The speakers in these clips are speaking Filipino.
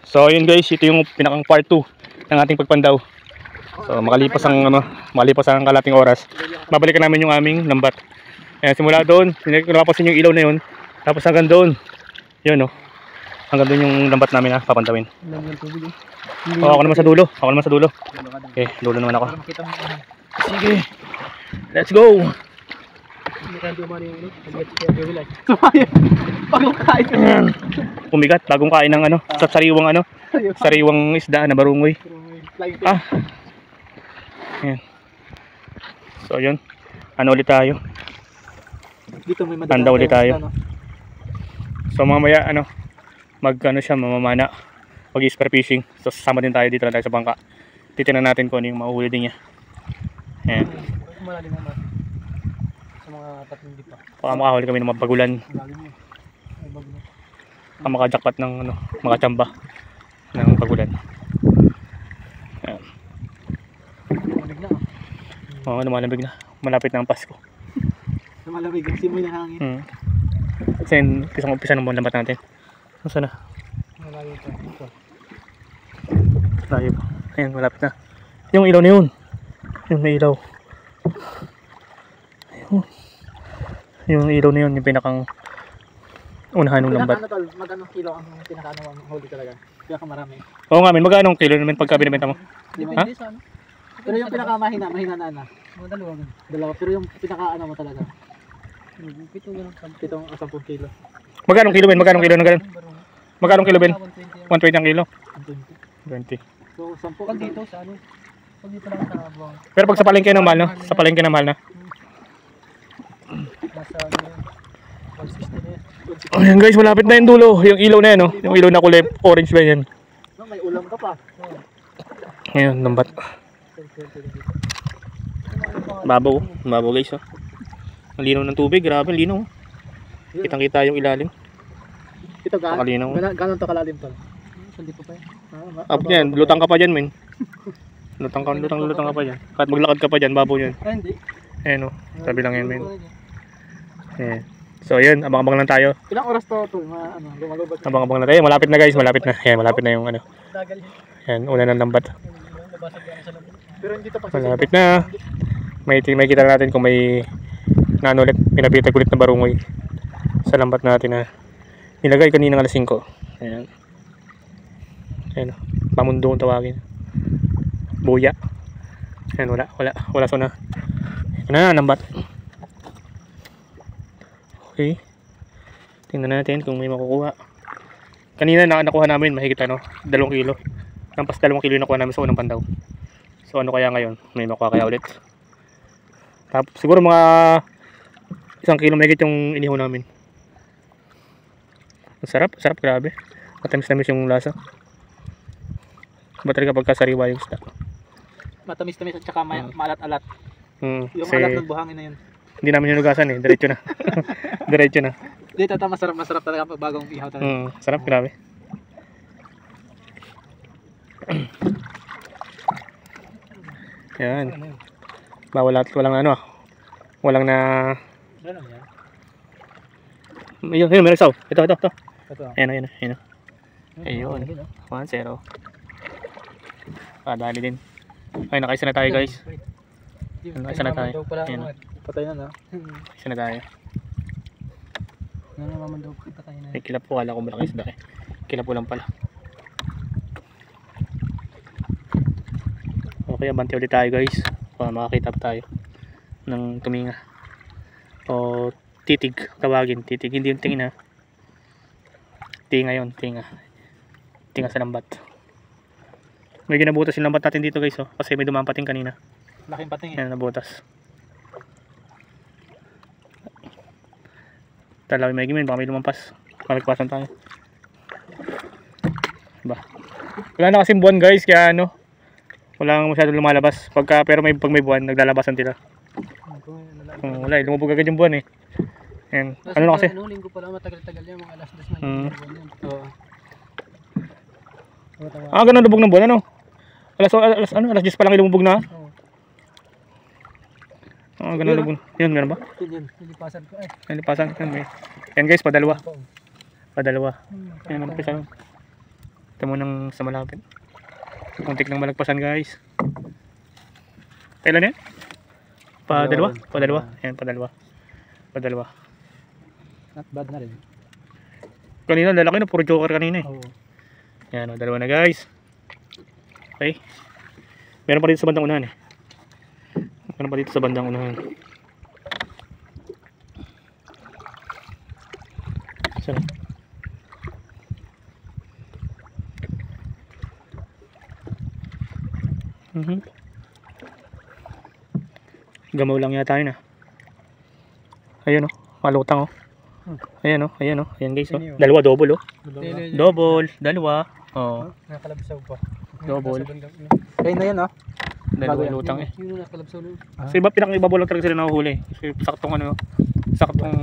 So ayun guys, ito yung pinakang part 2 ng ating pagpandaw. So makalipas ang kalating oras, babalikan namin yung aming lambat. Ayan, simula doon, napapasin yung ilaw na yun. Tapos hanggang doon, yun no. Hanggang doon yung lambat namin papantawin. Ako naman sa dulo, Okay, dulo naman ako. Sige, let's go! Pumigat, bagong kain ng sa sariwang isda na barungoy. Ayan. So yun, ulit tayo. Tanda ulit tayo. So mamaya mamamana, mag-spear fishing. So sasama din tayo dito lang tayo sa bangka. Titingnan natin kung ano yung mahuhuli din niya. Ayan. Malalim naman. Sa mga tatlong dipa. Baka makahuli kami ng mga bagulan. Baka makajakpat ng mga tsamba ng bagulan. Ayan. Malamig na. Oo, lumalamig na. Malapit na ang Pasko. Malamig ang simoy ng hangin. Kasi umpisa ng lambat natin. Nasaan na? Malayo pa. Ito. Layo pa. Ayan, malapit na. Yung ilaw na yun. Yung may ilaw. Ayun. Yung ilaw na yun, yung pinakang unahan ng lambat. Magkano kilo ang pinakaano ang huli talaga? Pinakamarami. Oo nga, magkano kilo naman pagka binibenta mo? Ha? Pero yung pinakamahina na. Dalawa. Pero yung pinakaano mo talaga. 7 o 10 kilo. Magkano kilo Ben? Magkano kilo na ganun? Magkano kilo Ben? 120 ang kilo? 20. So 10 pag dito sa pag dito lang sa buwang. Pero pag sa palengke ng mahal, no? Sa palengke ng mahal na. Nasa 160 na yan. Ayan guys, malapit na yung dulo. Yung ilaw na yan, no? Yung ilaw na kulay orange ba yan? May ulam ka pa. Ngayon, lambat. Babaw guys, oh. Ang linaw ng tubig, grabe, ang linaw. Kitang kita yung ilalim. Ito gano'n to kalalim to? Hindi pa yan. Up yan, lutang ka pa dyan, men. Lutang ka pa dyan. Kahit maglakad ka pa dyan, babaw yan. Ay, hindi. Ayan, oh. Sabi lang yan, men. Ayan. So, yun, abang-abang lang tayo. Ilang oras to lumalubad? Abang-abang lang tayo. Malapit na guys, malapit na. Ayan, malapit na yung Dagal. Ayan, una ng lambat. Pero hindi to pa. Malapit na. May kita natin kung may pinapitag ulit na barungoy sa lambat natin na nilagay kanina ng alas 5. Ayan. Ayan, pamundo kung tawagin. Buya. Ayan, wala so na. Ito na, lambat. Okay. Tingnan natin kung may makukuha. Kanina nakuha namin mahigit 2 kilo. Lampas 2 kilo yung nakuha namin sa unang pandaw. So kaya ngayon? May makuha kaya ulit? Tapos siguro mga 1 kilo mahigit yung inihaw namin. Ang sarap grabe. Matamis-tamis yung lasa. Ba talaga pagkasariwa yung isda. Matamis-tamis at saka maalat-alat. Yung Kasi alat ng buhangin na yun. hindi namin hinugasan diretso na. Diretso na. Dito masarap talaga pag bagong ihaw talaga. Sarap, grabe. Yan. Walang na. Ayun, meron isaw. Ito. Ayun. Ayun. 1-0. Dali din. Ay, nakaisa na tayo guys. Nakaisa na tayo. Ayun. Patay na. Isa na tayo. Namamandaw patay na. May kilap po, kala ko malaki isda eh. Kilap po lang pala. Okay, abante ulit tayo guys. Para makakita pa tayo ng tuminga. O titig, tawagin. Titig, hindi yung tingin ha. Tinga yun, tinga. Tinga sa lambat. May ginabutas yung lambat natin dito guys oh. Kasi may dumang pating kanina. Laking pating eh. Yan, nabutas. Talawin may gimin, baka may lumampas. Malagpasan tayo. Wala na kasing buwan guys, kaya walang masyadong lumalabas. Pag may buwan, naglalabasan sila. Wala, lumubog agad yung buwan eh. Ayan. Ano na kasi? Linggo pa lang, matagal-tagal yan, mga alas 2 na yung buwan yan. Ganun lubog ng buwan, alas 10 pa lang lumubog na? Ganun lubog. Yun, meron ba? Yun, nilipasan ko eh. Nilipasan ko yan guys, padalawa. Ayan, umpisa lang. Ito mo nang sa malapit. Muntik nang malagpasan guys. Kailan yan? Padalawa? Padalawa. Ayan, padalawa. Padalawa. Not bad na rin. Kanina, lalaki na. Puro joker kanina eh. Oo. Ayan, dalawa na guys. Okay. Meron pa dito sa bandang unahan eh. Meron pa dito sa bandang unahan. Saan? Gamaw lang yata yun ah. Ayun oh, malutang oh. Ayan oh, ayan oh. Ayan guys oh. Dalawa double oh. Double, dalawa. Oh. Nakalabsaw pa. Double. Kaya na yan oh. Dalawa lutang eh. Yun nakalabsaw nun. Kasi iba pinakaibabaw lang talaga sila nahuhuli. Kasi saktong ano, saktong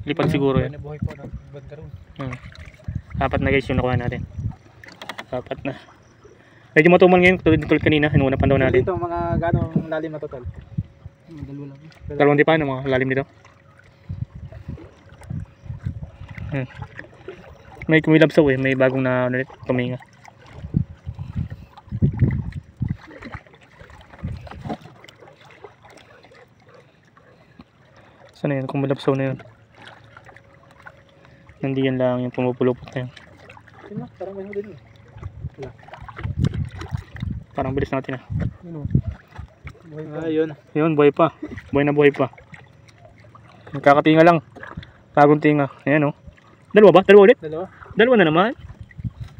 lipad siguro yan. Nabuhay po ng banda ron. Apat na guys yung nakuha natin. Apat na. Medyo matumal ngayon tulad kanina, hinuna pandaw natin. Dito mga ganong lalim na total. Dalawa lang. Dalawang di pa ano, mga lalim dito. May kumilabsaw eh, may bagong na ulit tuminga. Sana yan, kumilabsaw na yun. Nandiyan lang yung pumupulupot na yun. Sino? Parang may huli din. Wala. Parang bilis natin ah. Buhay pa. Yun. Yun, buhay pa. Buhay na buhay pa. Nagkakatinga lang. Bagong tinga. Ayan oh. Dalawa ba? Dalawa ulit? Dalawa. Dalawa na naman.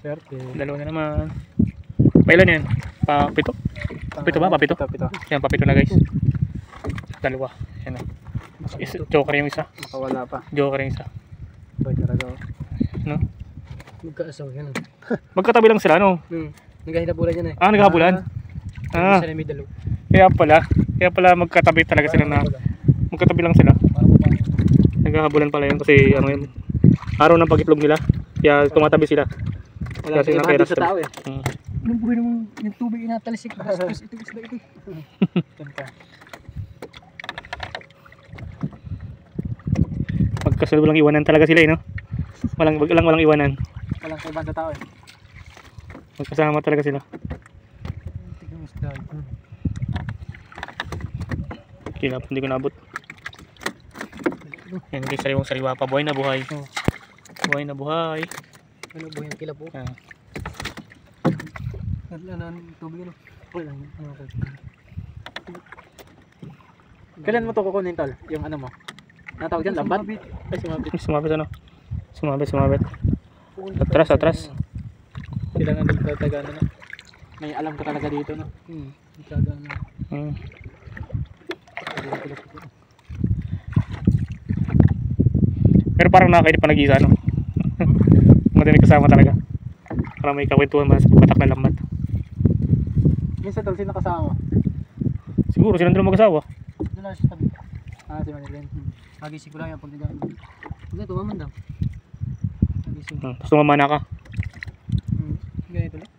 Swerte. Dalawa na naman. Pailan yan? Papito? Papito ba? Papito? Papito. Yan, papito na guys. Dalawa. Yan oh. Joker yung isa. Makawala pa. Joker yung isa. Boy talaga oh. No? Magkaasaw yan. Magkatabi lang sila no? Naghahilabulan yan eh. Ah, naghabulan? Ah, Sa middle. kaya pala magkatabi talaga sila na magkatabi lang sila. Naghahabulan pala yun kasi ano yun, araw ng pag-itlog nila. Kaya tumatabi sila. Wala kasi ibahan sa tao eh. Anong buhay naman yung tubig inatalisik? Bastos ito isda ito. Magkasunod lang iwanan talaga sila eh no? Walang iwanan. Walang kaibahan sa tao eh. Magkasama talaga sila. Tignan isda. Kinap, hindi ko naabot. Yan guys, sariwa pa. Buhay na buhay. Buhay na buhay. Ano buhay ang kila po? Ah. Ano tubig ano? Walang. Kailan mo to kukunin tol? Yung ano mo? Natawag dyan, lambat? Ay, sumabit. Sumabit ano? Sumabit. Atras. Sila nga nagtataga na. May alam ka talaga dito no? Nagtaga na. Pero parang nakakainip pa nag-iisa no? Madaling kasama talaga. Parang may kakwentuhan ba sa pagpatak na lambat. Minsan tol, sino kasama mo? Siguro silang dalawang mag-asawa. Doon lang sa tabi. Ah, si Manilin. Nagising ko lang yan pag nagdaan. Huwag tumaman daw. Nagising. Tapos tumamana ka. Ganito lang.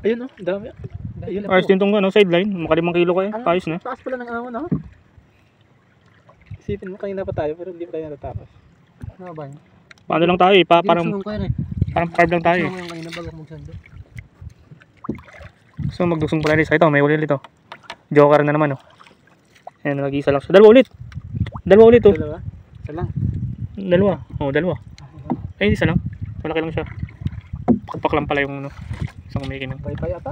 Ayun oh, dami. Ayun Ayos din tong ano, sideline. Maka 5 kilo kayo. Ayos na. Taas pala ng ahon no? Isipin mo kanina pa tayo pero hindi pa tayo natatapos. Ano ba yun? Paano lang tayo eh. Parang ko yan eh. carb lang tayo eh. Gusto mo yung kanina bago magsando. So magdusong pala rin. Ito, may uli ulit oh. Joker na naman oh. Ayan, nag-iisa lang. So, dalawa ulit oh. Dalawa? Isa lang. Dalawa. Oh, dalawa. Ay, isa lang. Malaki lang siya. Pakpak lang pala yung ano. Isang umikin ng. Pay ata?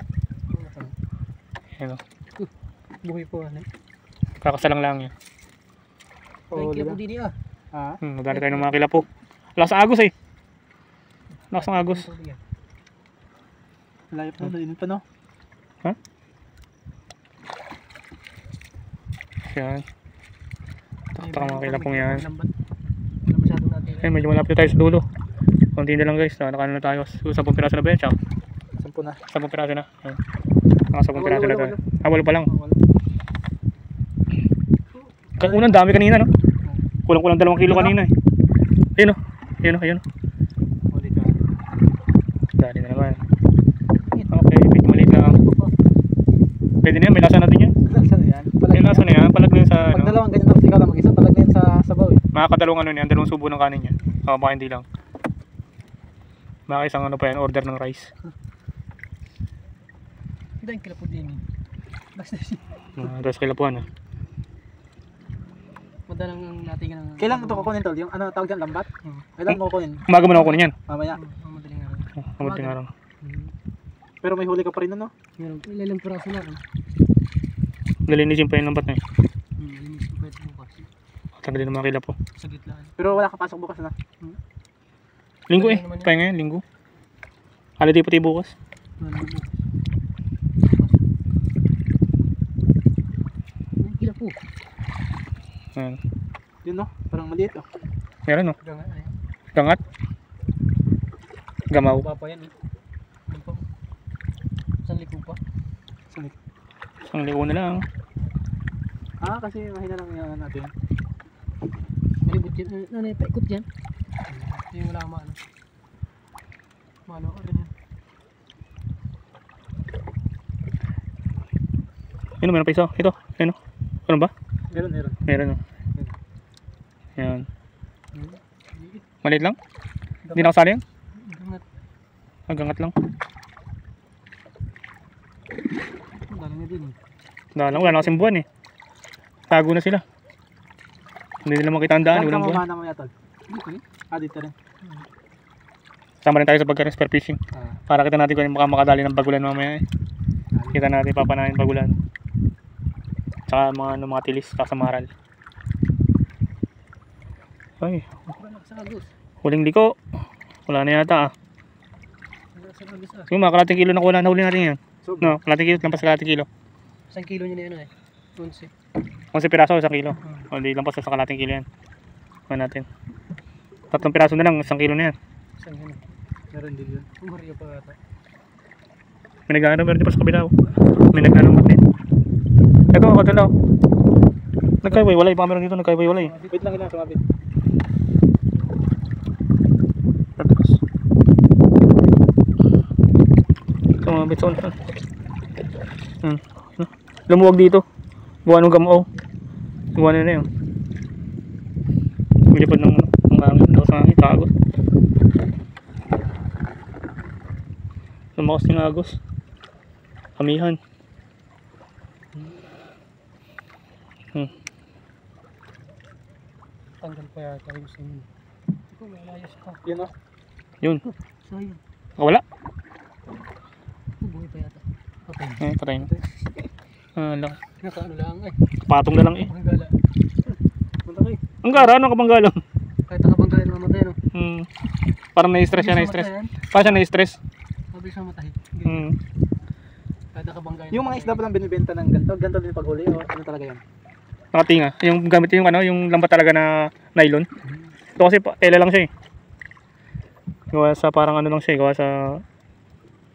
Ayan oh. Buhay po ano. Kakasalang lang yan. Ay, kila po din ah. Ha? Madali tayo ng mga kilapo. Lakas ang agos eh. Lakas ang agos. Layo pa na, pa no? Ha? Yan. Taktak ang mga kilapong yan. Wala masyadong natin. Ayun, medyo malapit tayo sa dulo. Konti na lang guys. Nakano na tayo. 10 piraso na ba yan? Tsaka 10 na. 10 piraso na. Ayun. Mga 10 piraso na tayo. Walo pa lang. Unang dami kanina no? Kulang-kulang 2 kilo kanina eh. Ayun oh. Ayun oh. Ulit ka. Dali na naman. Okay, medyo maliit lang. Pwede na yan, may lasa natin yan. Lasa na yan. May lasa na yan, palag na yan sa Pag ano. dalawang ganyan tapos ikaw lang mag-isa, palag na yan sa sabaw eh. Makakadalawang ano niyan, 2 subo ng kanin yan. Baka hindi lang. Baka isang ano pa yan, order ng rice. Hindi ang kilapod din eh. Basta siya. Tapos kilapuan. Madalang ang natin ng... Kailan ito kukunin tol? Yung ano tawag dyan, lambat? Kailan mo kukunin? Umaga mo na kukunin yan. Mamaya. Ang madaling araw. Kamunting araw. Pero may huli ka pa rin ano? Meron, ilang piraso na. Nalinisin pa yung lambat na eh. Linis ko pwede bukas. Tanggalin ng mga kilapo. Sa gitlaan. Pero wala ka pasok bukas na. Linggo eh. Kaya ngayon, linggo. Holiday pati bukas. Wala na bukas. Ang kila po. Ayan. Yun no? Parang maliit oh. Meron no? Gangan ay. Gangat. Gamaw. Pa yan eh. Ano pa? Saan liko pa? Sulit. Ang liko na lang. Ah, kasi mahina lang yung natin. Malibot yan. Ano yung paikot yan? Hindi wala kang maano. Maano ka ganyan. Ano, meron pa isa. Ito. Ano? Ano ba? Meron. Meron no. Ayan. Maliit lang? Hindi nakasali yan? Gangat. Gangat lang. Ang dalang na din eh. Dalang, wala na kasing buwan eh. Tago na sila. Hindi nila makita ang daan. Saan ka Walang buwan. mamana mo yan tol? Dito eh. Ah, dito rin. Sama rin tayo sa pagka spear fishing. Ah. Para kita natin kung yung makadali ng bagulan mamaya eh. Kita natin papanahin bagulan. Tsaka mga tilis, tsaka sa maral. Ay, Wala sa agos. huling liko. Wala na yata ah. Wala sa agos ah. Yung mga kalating kilo na kulang na huli natin yan. So, No, kalating kilo, lampas sa kalating kilo. 1 kilo niya na yun eh. 11. 11 piraso, 1 kilo. O di lampas sa kalating kilo yan. Kuha natin. 3 piraso na lang, 1 kilo na yan. Saan yun eh? meron din yun. Maria pa ata. May nag-ano, meron din pa sa kabila. May nag-ano magnet. Ito ako dalaw. Nagkaiway-walay, baka meron dito nagkaiway-walay. Wait lang ilang sumabit. Tapos. Sumabit sa unsan. Lumuwag dito. Buwan ng gamaw. Buwan na yun. Pilipad ng hangin daw sa hangin. Tagos. Lumakas ng agos. Kamihan. Tanggal pa yata yung sa inyo. Ito may layas pa. Yun oh. Yun. Sayang. Wala. Ito buhay pa yata. Patay. Patay na. Lang. Nakaano lang ay. Patong na lang eh. Ang gala. Punta kayo. Ang gara, ano kabangga lang. Kahit nakabangga yun mamatay no. Parang na-stress siya, na-stress. Parang siya na-stress. Mabilis na matay. Hmm. Kahit nakabangga yun. Yung mga isda palang binibenta ng ganito, ganito din paghuli o ano talaga yan? Nakatinga. Yung gamit yung ano, yung lambat talaga na nylon. Ito kasi tela lang siya eh. Gawa sa parang ano lang siya eh, gawa sa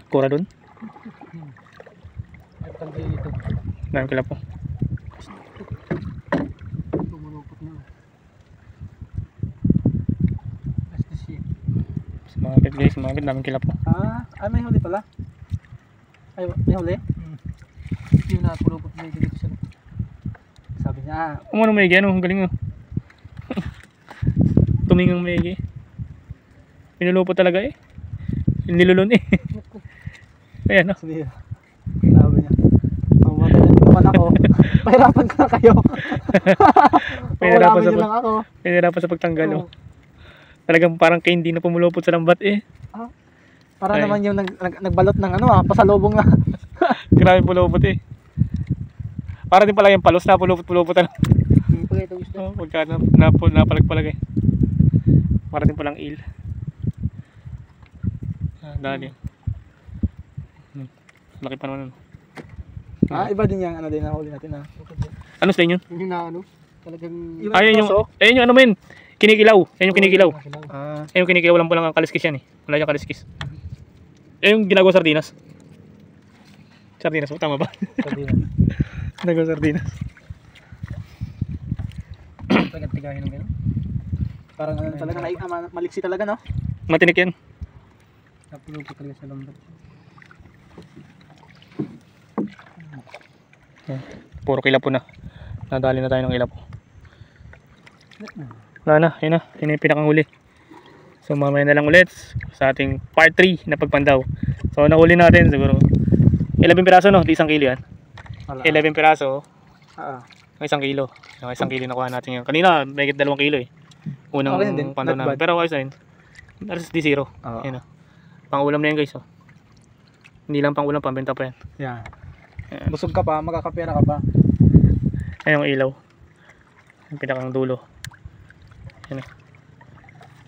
kura doon. Kahit tanggal dito. Dahil kila po. Tumulupot na. Basta siya. Sumakit guys, sumakit. Daming kila po. Ah, may huli pala. Ay, may huli? Ito yung napulupot na dito sa loob. Sabi niya, Kung ano may ano, ang galing oh. Tumingang may pinulupot talaga eh. Nilulun eh. Ayan oh. sabi niya, mamatay naman ako. Pahirapan ko na kayo. Pahirapan Pahirapan sa niyo lang ako. Pinirapan sa pagtanggal oh. Oo. Talagang parang candy na pumulupot sa lambat eh. Para Ay. naman yung nagbalot ng ano pasalubong na. Grabe pulupot eh. Para din pala yung palos na pulupot ano. Pagka itong gusto. Oh, pagka napalagpalag eh. Para din palang il. Dali. Laki pa naman. Iba din yung ano din na huli natin ha. Ano sa inyo? Yung na ano. Talagang... Ayun yung ano men. Kinikilaw. Ayun yung kinikilaw. Ah, Ayun yung kinikilaw lang po lang ang kaliskis yan eh. Wala yung kaliskis. Ayun yung ginagawa sardinas. Sardinas mo, tama ba? sabi na. Ginagawa sardinas. Talagang tigahin ng gano'n. Parang ano talaga, maliksi talaga no? Matinik yan. Napulupot talaga sa lambat. Puro kilapo na. Nadali na tayo ng kilapo. Wala na, yun na. Yun na yung pinakang huli. So mamaya na lang ulit sa ating part 3 na pagpandaw. So nahuli natin siguro 11 piraso no, di 1 kilo yan. 11 piraso, ng 1 kilo. Yung 1 kilo nakuha natin yun. Kanina may 2 kilo eh. Unang Okay din, pandaw not namin. bad. Pero ayos na rin. Alas di zero. Yan o. Pang-ulam na yan guys. Oh. Hindi lang pang-ulam, pambenta pa yan. Yan. Busog ka pa, magkakapera ka pa. Ayan yung ilaw. Yung pinakang dulo. Yan o.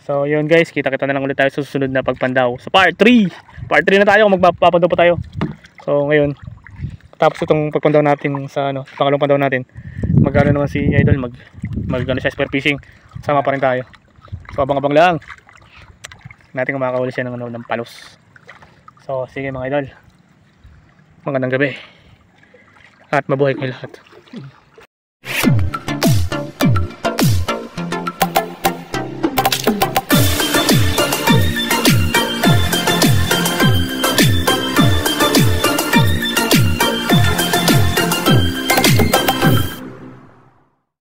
So yun guys, kita-kita na lang ulit tayo sa susunod na pagpandaw. Sa part 3! Part 3 na tayo kung magpapandaw pa tayo. So ngayon, tapos itong pagpandaw natin sa ano, pangalawang pandaw natin, magkano naman si Idol, mag ano siya, spear fishing. Sama pa rin tayo. So abang-abang lang. Natin kung makakahuli siya ng, ano, ng palos. So sige mga Idol. Magandang gabi. At mabuhay kayo lahat.